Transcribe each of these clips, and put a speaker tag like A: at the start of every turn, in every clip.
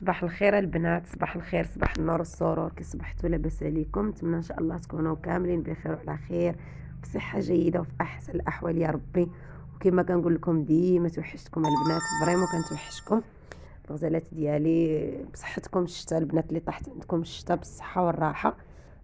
A: صباح الخير البنات، صباح الخير، صباح النور والسرور. كي صبحتوا لاباس عليكم؟ نتمنى ان شاء الله تكونوا كاملين بخير وعلى خير، بصحه جيده وفي احسن الاحوال يا ربي. وكما كنقول لكم ديما توحشتكم البنات، فريمون كنتوحشكم. الغزالات ديالي بصحتكم الشتاء البنات اللي طاحت عندكم الشتاء بالصحه والراحه.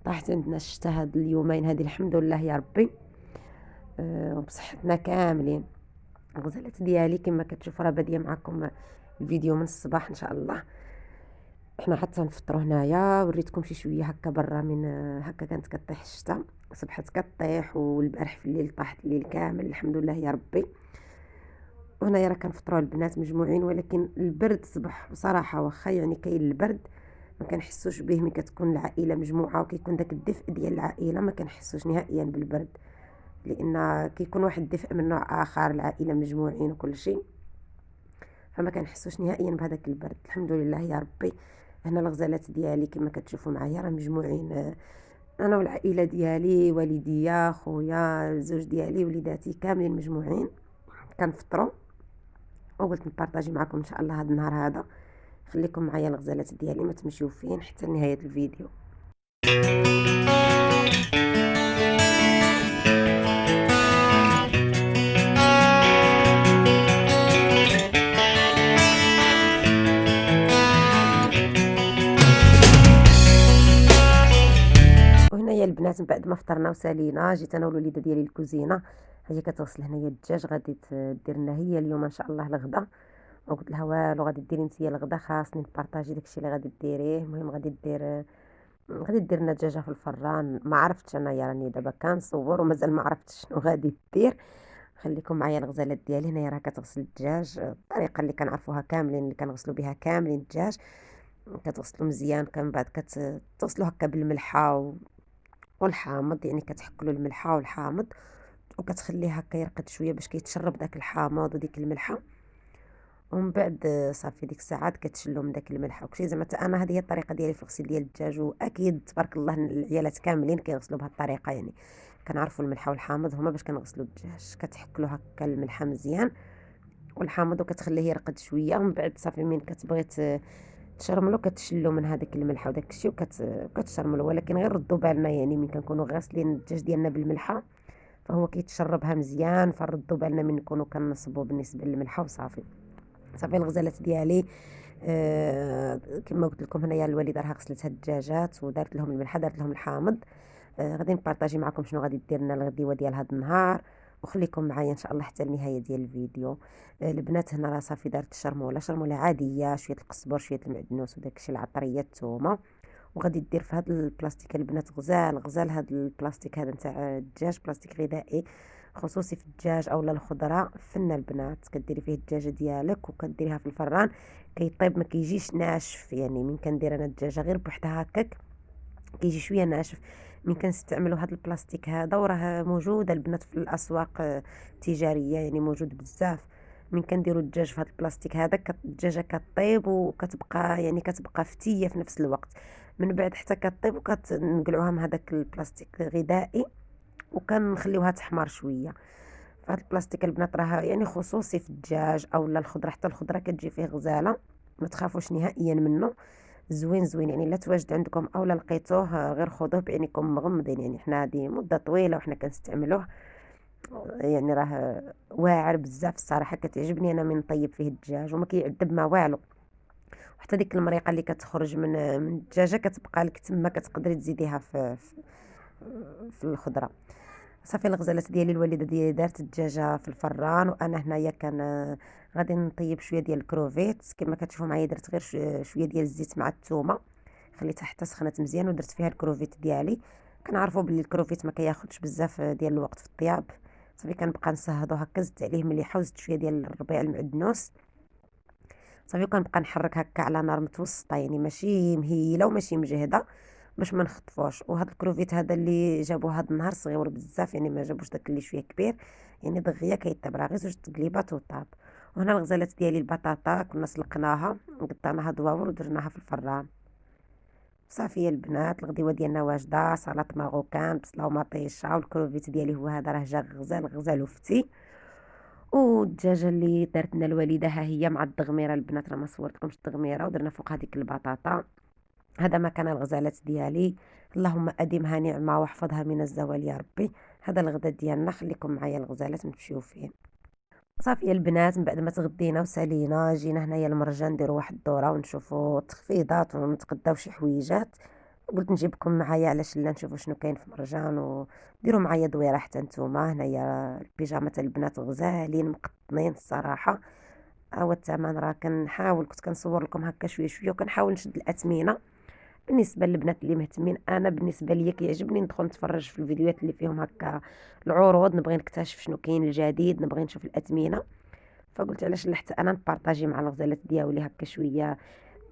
A: طاحت عندنا الشتاء هاد اليومين هادي الحمد لله يا ربي. وبصحتنا كاملين. الغزالات ديالي كما كتشوفوا راه باديه معكم الفيديو من الصباح ان شاء الله. احنا حتى نفطروا هنايا، وريتكم شي شويه هكا برا من هكا كانت كطيح الشتا، صبحت كطيح، والبارح في الليل طاحت الليل كامل الحمد لله يا ربي. وهنايا راه كنفطروا البنات مجموعين، ولكن البرد صبح بصراحه، واخا يعني كاين البرد ما كنحسوش به ملي كتكون العائله مجموعه وكيكون داك الدفء ديال العائله، ما كنحسوش نهائيا بالبرد، لان كيكون واحد الدفء من نوع اخر، العائله مجموعين وكل شيء، فما كنحسوش نهائيا بهذاك البرد الحمد لله يا ربي. هنا الغزالات ديالي كما كتشوفوا معايا راه مجموعين، انا والعائله ديالي، والديا، خويا، الزوج ديالي، وليداتي كاملين مجموعين كنفطروا. وقلت نبارطاجي معكم ان شاء الله هذا النهار هذا. خليكم معايا الغزالات ديالي، ما تمشيو فين حتى نهايه الفيديو. وهنايا البنات من بعد ما فطرنا وسالينا، جيت انا والوليده ديالي الكوزينه. هي كتغسل هنايا الدجاج، غادي دير لنا هي اليوم ان شاء الله الغدا. وقلت لها والو، غادي ديري نتيا الغدا، خاصني نبارطاجي داكشي اللي غادي ديريه. المهم غادي دير لنا دجاجه في الفران. ما عرفتش انايا، راني دابا كنصور ومازال ما عرفتش شنو غادي دير. خليكم معايا الغزالات ديالي. هنايا راه كتغسل الدجاج الطريقه اللي كنعرفوها كاملين، اللي كنغسلوا بها كاملين الدجاج. كتغسلوا مزيان، من بعد كتغسلوا هكا بالملحه والحامض، يعني كتحكلوا الملحه والحامض، وكتخليه هكا يرقد شويه باش كيتشرب داك الحامض وديك الملحه. ومن بعد صافي ديك الساعات كتشلو من داك الملح وكشي. زعما انا هذه هي الطريقه ديالي في الغسيل ديال الدجاج، واكيد تبارك الله العيالات كاملين كيغسلوا بهذه الطريقه، يعني كنعرفوا الملح والحامض هما باش كنغسلوا الدجاج. كتحكلوا هكا الملحه مزيان والحامض، وكتخليه يرقد شويه. ومن بعد صافي من كتبغي تشرملو كتشلو من هذاك الملح وداك الشيء وكتشرملو، ولكن غير ردوا بالنا يعني من كنكونوا غاسلين الدجاج ديالنا بالملحه فهو كيتشربها مزيان، فردوا بالنا من نكونوا كنصبوا بالنسبه للملحه. وصافي صافي الغزالات ديالي كما قلت لكم هنايا الوالده راها غسلت هاد الدجاجات ودارت لهم الملحه، دارت لهم الحامض. غادي نبارطاجي معكم شنو غادي دير لنا الغديوه ديال هاد النهار، وخليكم معايا ان شاء الله حتى النهايه ديال الفيديو. البنات هنا راه صافي دارت شرموله عاديه، شويه القزبر، شويه المعدنوس، وداك الشيء العطريه، الثومه. وغادي دير في هذا البلاستيك البنات، غزال هذا البلاستيك هذا نتاع الدجاج، بلاستيك غذائي خصوصي في الدجاج اولا الخضره. فن البنات كديري فيه الدجاجه ديالك وكديريها في الفران، كيطيب ما كيجيش ناشف. يعني من كندير انا الدجاجه غير بوحدها هكاك كيجي شويه ناشف. من كنستعملوا هذا البلاستيك هذا، وراه موجوده البنات في الاسواق التجاريه، يعني موجود بزاف. من كنديروا الدجاج في هذا البلاستيك هذا الدجاجه كطيب وكتبقى، يعني كتبقى فتيه في نفس الوقت. من بعد حتى كطيب وكنقلعوها من هذاك البلاستيك الغذائي وكنخليوها تحمر شويه. فهاد البلاستيك البنات راه يعني خصوصي في الدجاج اولا الخضره، حتى الخضره كتجي فيه غزاله، ما تخافوش نهائيا منه. زوين زوين، يعني لا تواجد عندكم اولا لقيتوه غير خذوه بعينكم مغمضين. يعني حنا هذه مده طويله وحنا كنستعملوه، يعني راه واعر بزاف الصراحه. كتعجبني انا من نطيب فيه الدجاج وما كيعذب ما والو. وحتى ديك المريقه اللي كتخرج من الدجاجه كتبقى لك تما، كتقدري تزيديها في الخضره. صافي الغزالات ديالي الوالده ديالي دارت الدجاجه في الفران، وانا هنايا كان غادي نطيب شويه ديال الكروفيت. كما كتشوفوا معايا درت غير شويه ديال الزيت مع الثومه، خليتها حتى سخنت مزيان ودرت فيها الكروفيت ديالي. كنعرفوا باللي الكروفيت ما كياخذش بزاف ديال الوقت في الطياب. صافي كنبقى نصهدو هكا، زدت عليه مليحه وزدت شويه ديال الربيع المعدنوس. صافي كنبقى نحرك هكا على نار متوسطه، يعني ماشي مهيله وماشي مجهده باش ما نخطفوش. وهذا الكروفيت هذا اللي جابوه هذا النهار صغيور بزاف، يعني ما جابوش داك اللي شويه كبير، يعني دغيا كيطيب، راه غير زوج تقليبات وطاب. وهنا الغزالات ديالي البطاطا كنا سلقناها وقطعناها دواور ودرناها في الفران. صافي يا البنات الغديوه ديالنا واجده، سلطه ماغوكان، بصله ومطيشه، والكروفيت ديالي هو هذا راه جا غزال غزال وفتي. والدجاجة اللي دارت لنا الوالدة ها هي مع الدغميرة البنات، راه ما صورتلكمش الدغميرة، ودرنا فوقها ديك البطاطا. هذا ما كان الغزالات ديالي. اللهم أدمها نعمة واحفظها من الزوال يا ربي. هذا الغدا ديالنا، خليكم معايا الغزالات نمشيو فيه. صافي يا البنات، من بعد ما تغدينا وسالينا جينا هنايا المرجان نديرو واحد الدورة ونشوفو التخفيضات ونتغداو شي حويجات. قلت نجيبكم معايا علاش لا نشوفو شنو كاين في مرجان، وديروا معايا دويره حتى نتوما. هنايا البيجامات البنات غزالين مقطنين الصراحه. هو الثمن راه كنحاول، كنت كنصور لكم هكا شويه شويه وكنحاول نشد الاثمنه بالنسبه للبنات اللي مهتمين. انا بالنسبه ليا كيعجبني ندخل نتفرج في الفيديوهات اللي فيهم هكا العروض، نبغي نكتشف شنو كاين الجديد، نبغي نشوف الاثمنه. فقلت علاش لا حتى انا نبارطاجي مع الغزالات ديالي هكا شويه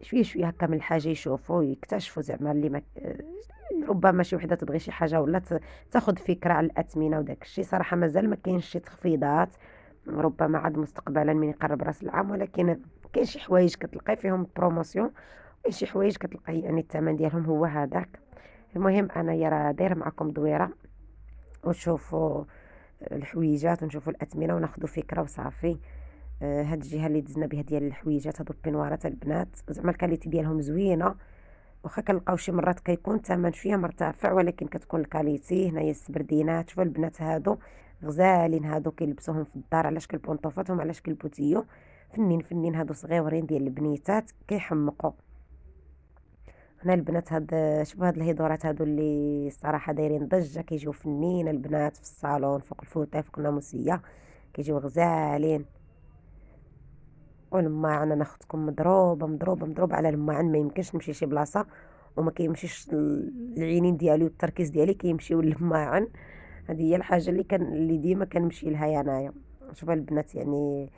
A: شويه شويه هكا من الحاجه، يشوفوا يكتشفوا زعما اللي ما ربما شي وحده تبغي شي حاجه ولا تاخذ فكره على الاثمنه وداك الشيء. صراحه مازال ما كاينش شي تخفيضات، ربما عاد مستقبلا من يقرب راس العام، ولكن كاين شي حوايج كتلقاي فيهم بروموسيون، كاين شي حوايج كتلقاي يعني الثمن ديالهم هو هذاك. المهم انا يا راه دايره معكم دويره وتشوفوا الحويجات ونشوفوا الاثمنه وناخذوا فكره وصافي. هاد الجهه اللي دزنا بها ديال الحويجات، هادو البنوارات البنات زعما الكاليتي ديالهم زوينه. واخا كنلقاو شي مرات كيكون الثمن شويه مرتفع، ولكن كتكون الكاليتي. هنايا السبردينات، شوفوا البنات هادو غزالين، هادو كيلبسوهم في الدار على شكل بونطوفات وعلى شكل بوتيو. فنين فنين، هادو صغيورين ديال البنيتات كيحمقوا. هنا البنات هاد، شوفوا هاد الهيدورات هادو اللي الصراحه دايرين ضجه، كيجيو فنين البنات في الصالون فوق الفوطه فوق الناموسيه، كيجيو غزالين. والماعن انا اختكم مضروبه مضروبه مضروبه على الماعن، ما يمكنش نمشي شي بلاصه وما كيمشيش العينين ديالي والتركيز ديالي كيمشيو للماعن. هذه هي الحاجه اللي ديما كنمشي لها انايا. شوفوا البنات يعني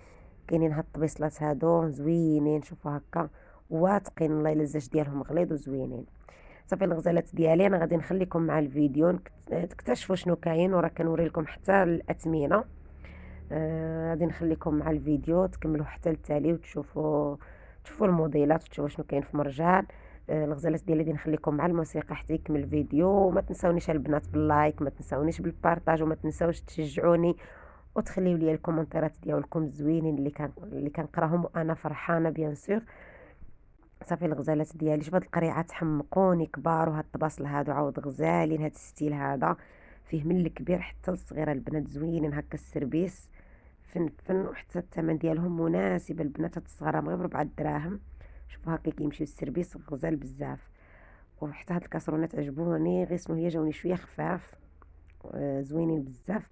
A: كاينين هاد الطبيصلات هادو زوينين، شوفوا هكا واثقين، الله الا الزاج ديالهم غليظ وزوينين. صافي الغزالات ديالي انا غادي نخليكم مع الفيديو تكتشفوا شنو كاين، وراه كنوري لكم حتى الاثمنه. غادي نخليكم مع الفيديو تكملوا حتى للتالي تشوفوا الموديلات وتشوفوا شنو كاين في مرجان. الغزالات ديالي غادي نخليكم مع الموسيقى حتى يكمل الفيديو. وما تنساونيش البنات باللايك، ما تنساونيش بالبارطاج، وما تنساوش تشجعوني وتخليو لي الكومنتيرات ديالكم الزوينين اللي كنقراهم وانا فرحانه بيان سور. صافي الغزالات ديالي، شوف هاد القريعات حمقوني كبار، وهاد الطباصل هادو عاود غزالين. هاد الستيل هذا فيه من الكبير حتى الصغيره، البنات زوينين هكا السربيس فن فن، وحتى الثمن ديالهم مناسب. البنات هاد الصغار غير ب4 دراهم. شوفوا هكا كيمشيو السربيس غزال بزاف. وحتى هاد الكاسرونات عجبوني، غير اسمو هي جاوني شويه خفاف، زوينين بزاف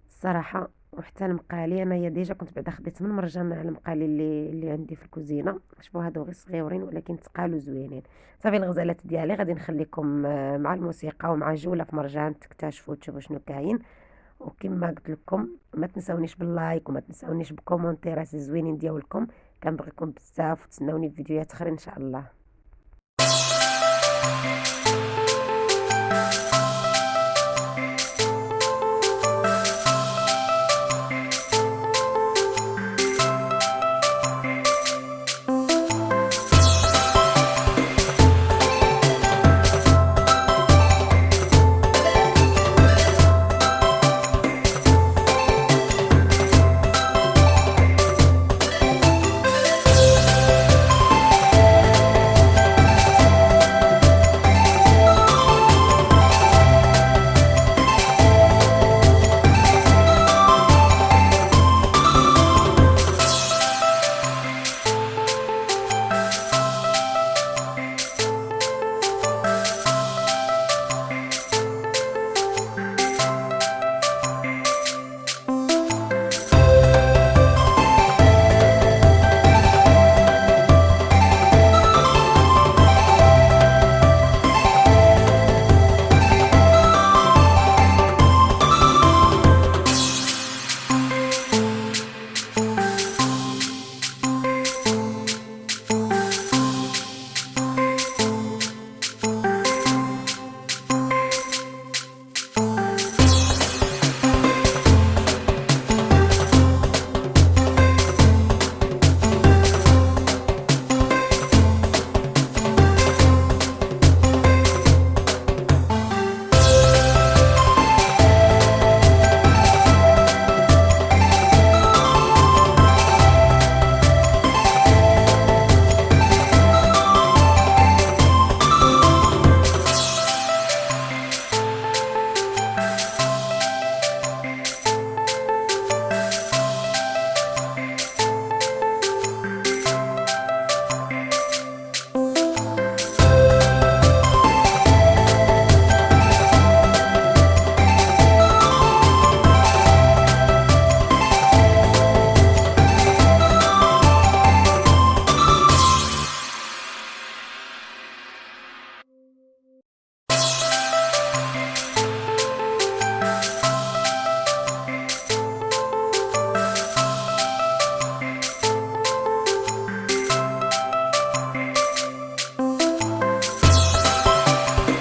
A: الصراحه. وحتى المقالي انايا ديجا كنت بعدا خديت من مرجان المقالي اللي عندي في الكوزينه. شوفوا هادو غير صغيورين ولكن تقالوا زوينين. صافي الغزالات ديالي غادي نخليكم مع الموسيقى ومع جوله في مرجان تكتشفوا وتشوفوا شنو كاين. وكما قلت لكم ما تنساونيش باللايك وما تنساونيش بكومونتيرات زوينين ديالكم. كنبغيكم بزاف وتسناوني في فيديوهات اخرى ان شاء الله.